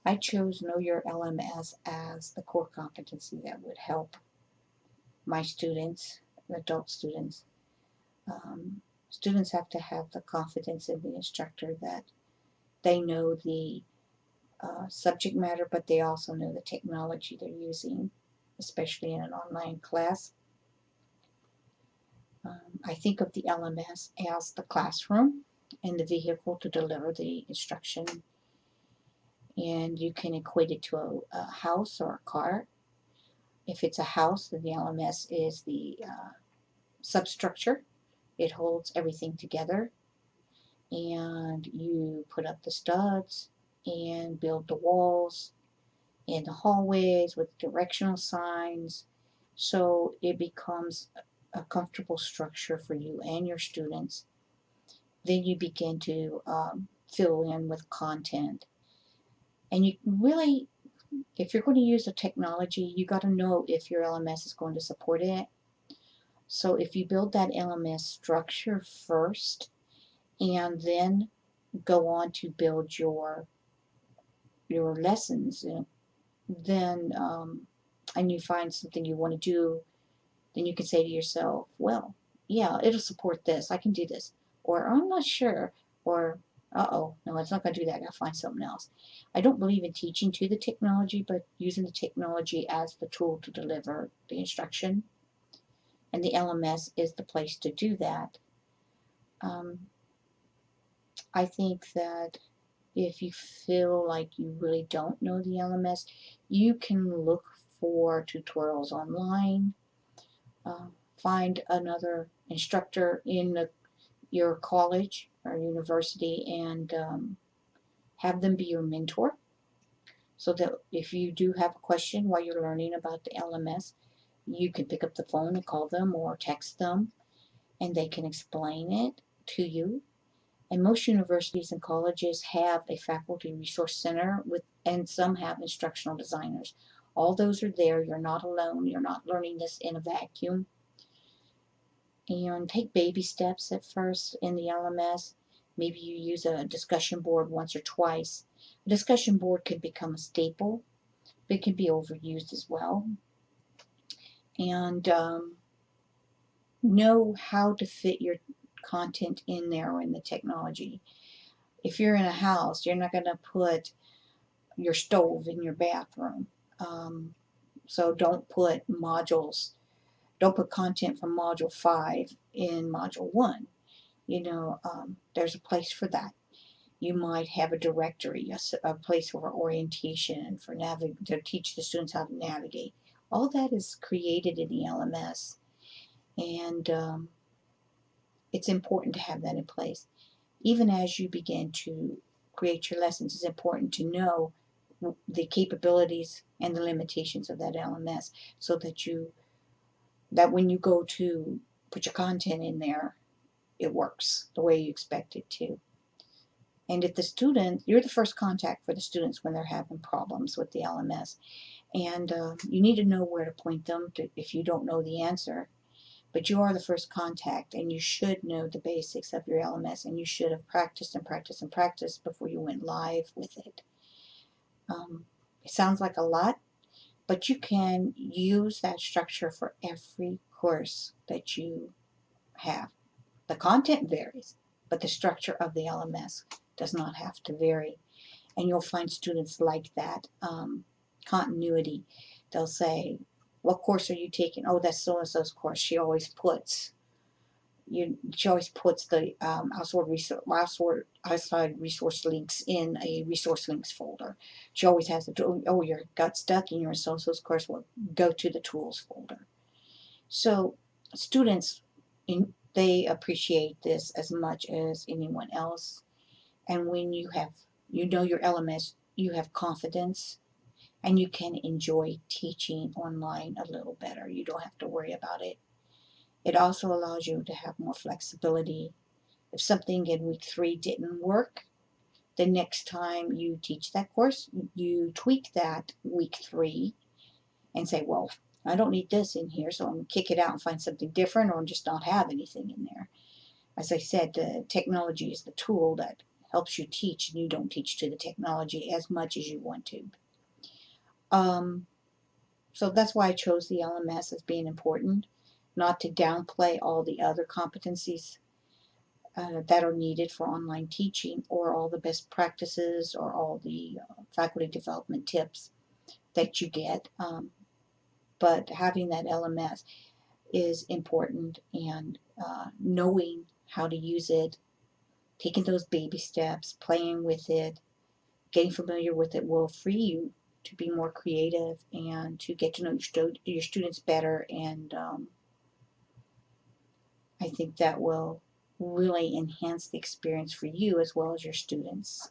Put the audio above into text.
I chose Know Your LMS as the core competency that would help my students, adult students. Students have to have the confidence in the instructor that they know the subject matter, but they also know the technology they're using, especially in an online class. I think of the LMS as the classroom and the vehicle to deliver the instruction, and you can equate it to a house or a car. If it's a house, then the LMS is the substructure. It holds everything together, and you put up the studs and build the walls and the hallways with directional signs, so it becomes a comfortable structure for you and your students. Then you begin to fill in with content, and you really, if you're going to use a technology, you got to know if your LMS is going to support it. So if you build that LMS structure first and then go on to build your lessons, then and you find something you want to do, then you can say to yourself, well, yeah, it'll support this. I can do this. Or I'm not sure. Or, uh-oh, no, it's not going to do that. I got to find something else. I don't believe in teaching to the technology, but using the technology as the tool to deliver the instruction. And the LMS is the place to do that. Um, I think that if you feel like you really don't know the LMS, you can look for tutorials online, uh, find another instructor in your college or university, and have them be your mentor, so that if you do have a question while you're learning about the LMS, you can pick up the phone and call them or text them, and they can explain it to you. And most universities and colleges have a faculty resource center and some have instructional designers. All those are there. You're not alone. You're not learning this in a vacuum. And take baby steps at first in the LMS. Maybe you use a discussion board once or twice. A discussion board can become a staple, but it can be overused as well. And know how to fit your content in there in the technology. If you're in a house, you're not going to put your stove in your bathroom. So don't put modules, don't put content from module 5 in module 1. There's a place for that. You might have a directory, a place for orientation, for to teach the students how to navigate. All that is created in the LMS, and it's important to have that in place. Even as you begin to create your lessons, it's important to know the capabilities and the limitations of that LMS, so that when you go to put your content in there, it works the way you expect it to. And if the student, you're the first contact for the students when they're having problems with the LMS, and you need to know where to point them to if you don't know the answer. But you are the first contact, and you should know the basics of your LMS, and you should have practiced and practiced and practiced before you went live with it. It sounds like a lot, but you can use that structure for every course that you have. The content varies, but the structure of the LMS does not have to vary. And you'll find students like that continuity. They'll say, what course are you taking? Oh, that's so-and-so's course. She always puts the outside resource links in a resource links folder. She always has oh, you got stuck in your so-and-so's course, well, go to the tools folder. So students, they appreciate this as much as anyone else. And when you know your LMS, you have confidence, and you can enjoy teaching online a little better. You don't have to worry about it. It also allows you to have more flexibility. If something in week 3 didn't work, the next time you teach that course, you tweak that week 3 and say, well, I don't need this in here, so I'm going to kick it out and find something different, or just not have anything in there. As I said, technology is the tool that helps you teach, and you don't teach to the technology as much as you want to. Um, so that's why I chose the LMS as being important, not to downplay all the other competencies that are needed for online teaching, or all the best practices, or all the faculty development tips that you get. But having that LMS is important, and knowing how to use it, taking those baby steps, playing with it, getting familiar with it will free you to be more creative and to get to know your students better. And I think that will really enhance the experience for you as well as your students.